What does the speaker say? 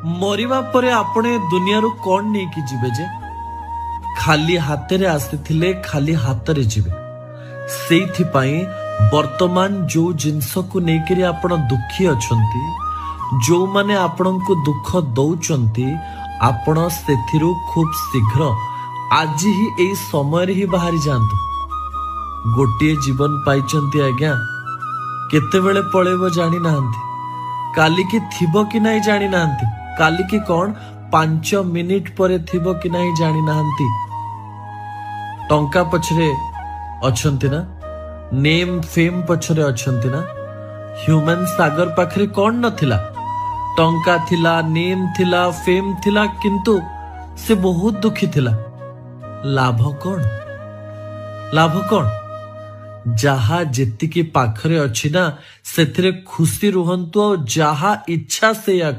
मरिबा परे आपणे दुनिया कौन नहीं कि जीवे जे खाली हाथ आसी खाली हाथ रे जीवे से वर्तमान जो जिनस को लेकर आपण दुखी अछंती जो माने आपण को दुख दौचंती आपण सेथिरु खूब शीघ्र आज ही एई समय ही बाहरी जांतु। गोटे जीवन पाइचंती आज्ञा केतेबेले पळेबो जानि नाहंती, काली की थिबो कि नाही जानि नाहंती, काली की कौन 5 मिनिट परे थिबो कि नाही जानि नाहंती। टंका पछरे अछंती ना, नेम फेम पछरे अछंती ना। ह्यूमन सागर पाखरे कौन नथिला, टंका थिला, नेम थिला, फेम थिला, किंतु से बहुत दुखी थिला। लाभ कौन, लाभ कौन? जहा जेतिकी पाखरे अछि ना सेथिरे खुशी रुहंतु और जहा इच्छा से या